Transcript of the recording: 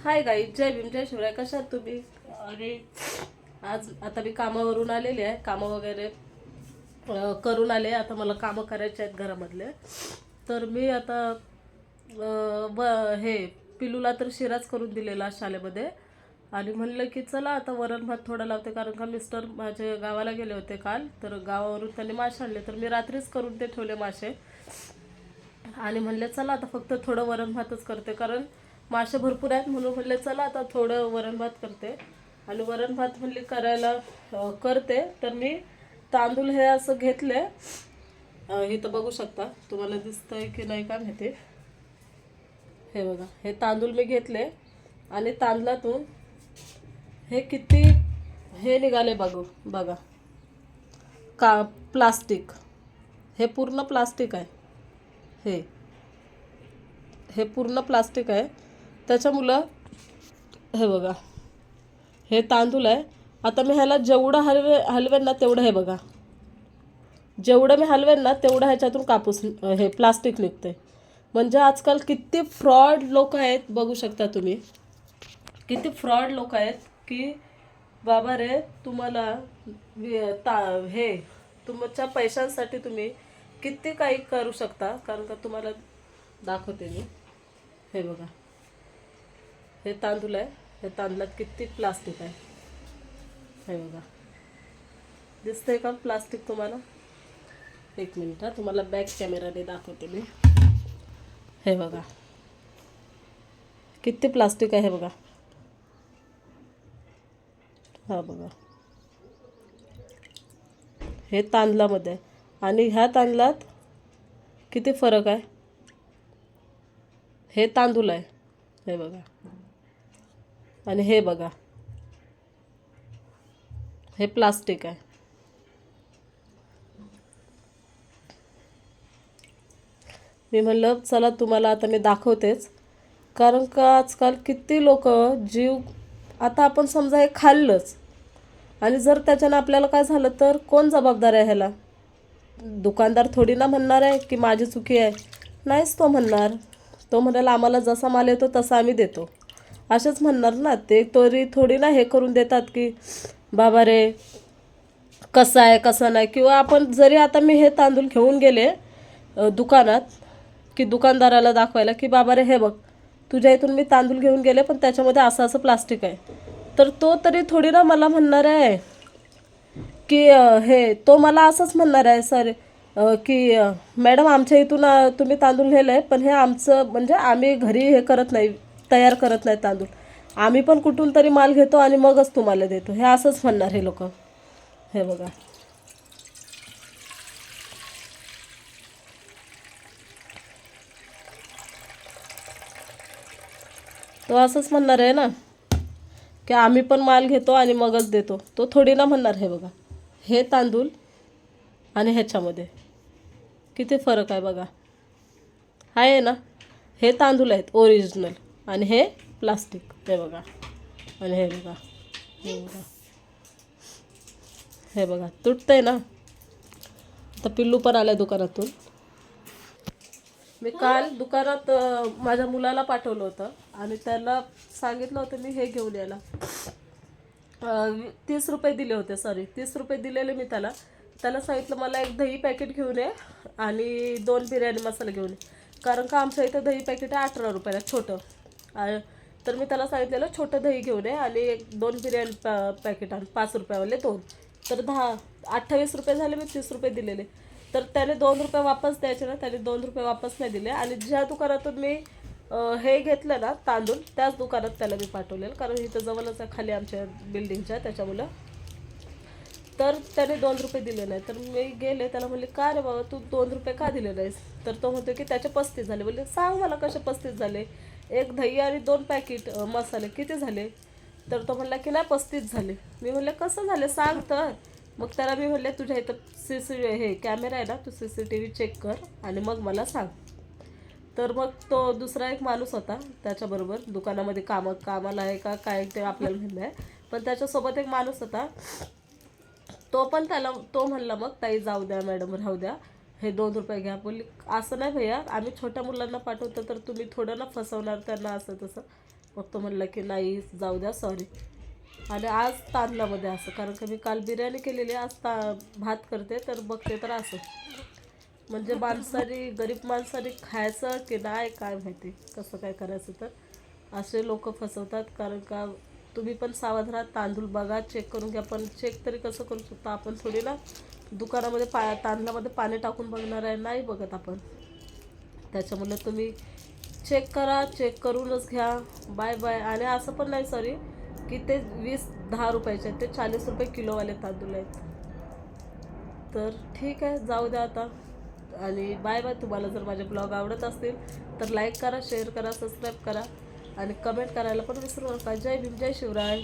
Hi guys, जय भीम जय शिवराय. कशा आहात तुम्ही? आणि आज आता मी कामावरून आलेले आहे. कामं वगैरे करून आले. आता मला कामं करायचे आहेत घरामधले. तर मी आता हे पिलूला तर शिराच करून दिलेला शाळेमध्ये. आणि म्हणलं की चला आता वरण भात थोडा लावते, कारण का मिस्टर माझे गावाला गेले होते काल. तर गावावरून त्यांनी मासे आणले, तर मी रात्रीच करून ते ठेवले मासे. आणि म्हणले चला आता फक्त थोडं वरण भातच करते, कारण मासे भरपूर आहेत. म्हणून म्हणले चला आता थोडं वरण भात करते. आणि वरण भात म्हणले करायला करते. तर मी तांदूळ हे असं घेतले. इथं बघू शकता, तुम्हाला दिसतंय की नाही काय माहिती. हे बघा, हे तांदूळ मी घेतले. आणि तांदळातून हे किती हे निघाले बघू बघा, का प्लास्टिक. हे पूर्ण प्लास्टिक आहे. हे हे पूर्ण प्लास्टिक आहे. त्याच्यामुळं हे बघा, हे तांदूळ आहे. आता मी ह्याला जेवढं हलवेन ना तेवढं, हे बघा, जेवढं मी हलवेन ना तेवढं ह्याच्यातून कापूस हे प्लास्टिक निघते. म्हणजे आजकाल किती फ्रॉड लोक आहेत बघू शकता तुम्ही. किती फ्रॉड लोक आहेत की बाबा रे, तुम्हाला हे तुमच्या पैशांसाठी तुम्ही किती काही करू शकता. कारण का तुम्हाला दाखवते मी. हे बघा, हे तांदूळ आहे. हे तांदळात किती प्लास्टिक आहे. हे बघा, दिसतंय का प्लास्टिक तुम्हाला? एक मिनिट तुम्हाला बॅक कॅमेराने दाखवते मी. हे बघा, किती प्लास्टिक आहे. हे बघा, हा बघा, हे तांदळामध्ये आहे. आणि ह्या तांदळात किती फरक आहे. हे तांदूळ आहे. हे बघा, आणि हे बघा, हे प्लास्टिक आहे. मी म्हणलं चला तुम्हाला आता मी दाखवतेच. कारण का आजकाल किती लोक जीव, आता आपण समजा हे खाल्लंच आणि जर त्याच्यानं आपल्याला काय झालं तर कोण जबाबदार आहे ह्याला? दुकानदार थोडी ना म्हणणार आहे की माझी चुकी आहे. नाहीच तो म्हणणार. तो म्हणाल आम्हाला जसा माल येतो तसा आम्ही देतो, असेच म्हणणार ना. ते तरी थोडी ना हे करून देतात की बाबा रे कसं आहे कसं नाही. किंवा आपण जरी आता मी हे तांदूळ घेऊन गेले दुकानात, की दुकानदाराला दाखवायला की बाबा रे हे बघ, तुझ्या इथून मी तांदूळ घेऊन गेले पण त्याच्यामध्ये असं असं प्लास्टिक आहे. तर तो तरी थोडी ना मला म्हणणार आहे की हे तो मला असंच म्हणणार आहे सर की मॅडम आमच्या इथून तुम्ही तांदूळ नेलं आहे, पण हे आमचं म्हणजे आम्ही घरी हे करत नाही, तयार करत नाही तांदूळ. आम्ही पण कुठून तरी माल घेतो आणि मगच तुम्हाला देतो, हे असंच म्हणणार हे लोक. हे बघा, तो असंच म्हणणार आहे ना की आम्ही पण माल घेतो आणि मगच देतो. तो थोडी ना म्हणणार. हे बघा, हे तांदूळ आणि ह्याच्यामध्ये किती फरक आहे बघा. आहे ना, हे तांदूळ आहेत ओरिजिनल आणि हे प्लास्टिक. हे बघा, आणि हे बघा, हे बघा, हे बघा, तुटतंय ना. आता पिल्लू पण आलाय दुकानातून. मी काल दुकानात माझ्या मुलाला पाठवलं होतं आणि त्याला सांगितलं होतं मी हे घेऊन यायला. 30 रुपये दिले होते, सॉरी 30 रुपये दिलेले मी त्याला. त्याला सांगितलं मला एक दही पॅकेट घेऊन ये आणि 2 बिर्याणी मसाला घेऊन ये. कारण का आमच्या इथं दही पॅकेट आहे 18 रुपयाला छोटं. तर मी त्याला सांगितलेलं छोटं दही घेऊन ये आणि 2 बिर्याणी पॅकेट आण 5 रुपयावाले 2. तर 28 रुपये झाले. मी 30 रुपये दिलेले. तर त्याने 2 रुपये वापस द्यायचे ना, त्याने 2 रुपये वापस नाही दिले. आणि ज्या दुकानातून मी हे घेतलं ना तांदूळ, त्याच दुकानात त्याला मी पाठवलेलं, कारण इथं जवळच आहे खाली आमच्या बिल्डिंगच्या, त्याच्यामुळं. तर त्याने 2 रुपये दिले नाही. तर मी गेले त्याला म्हणले का रे बाबा तू 2 रुपये का दिले नाहीस? तर तो म्हणतो की त्याचे 35 झाले. बोलले सांग मला कसे 35 झाले? एक दही आणि 2 पॅकेट मसाले किती झाले? तर तो म्हणला की नाही 35 झाले. मी म्हणले कसं झाले सांग तर. मग त्याला मी म्हणले तुझ्या इथं हे कॅमेरा आहे ना, तू CCTV चेक कर आणि मग मला सांग. तर मग तो दुसरा एक माणूस होता त्याच्याबरोबर दुकानामध्ये कामाला आहे का काय ते आपल्याला म्हणलं आहे, पण त्याच्यासोबत एक माणूस होता. तो म्हणला मग ताई जाऊ द्या मॅडम, राहू द्या, हे 2 रुपये घ्या. बोलली असं नाही भैया, आम्ही छोट्या मुलांना पाठवतो तर तुम्ही थोडं ना फसवणार त्यांना असं तसं. मग तो म्हणला की नाही जाऊ द्या सॉरी. आणि आज तांदळामध्ये असं, कारण की मी काल बिर्याणी केलेली, आज भात करते तर बघते तर असं. म्हणजे माणसाने, गरीब माणसाने खायचं की नाही काय माहिती कसं काय करायचं. तर असे लोक फसवतात. कारण का तुम्ही पण सावध राहा, तांदूळ बघा, चेक करून घ्या. पण चेक तरी कसं करू शकतो आपण, थोडी ना दुकानामध्ये तांदळामध्ये पाणी टाकून बघणार आहे, नाही बघत आपण. त्याच्यामुळे तुम्ही चेक करा, चेक करूनच घ्या. Bye bye. आणि असं पण नाही सॉरी की ते 20-10 रुपयाचे आहेत, ते 40 रुपये किलोवाले तांदूळ आहेत. तर ठीक आहे, जाऊ द्या आता. आणि बाय बाय. तुम्हाला जर माझे ब्लॉग आवडत असतील तर लाईक करा, शेअर करा, सबस्क्राईब करा आणि कमेंट करायला पण विसरू नका. जय भीम, जय शिवराय.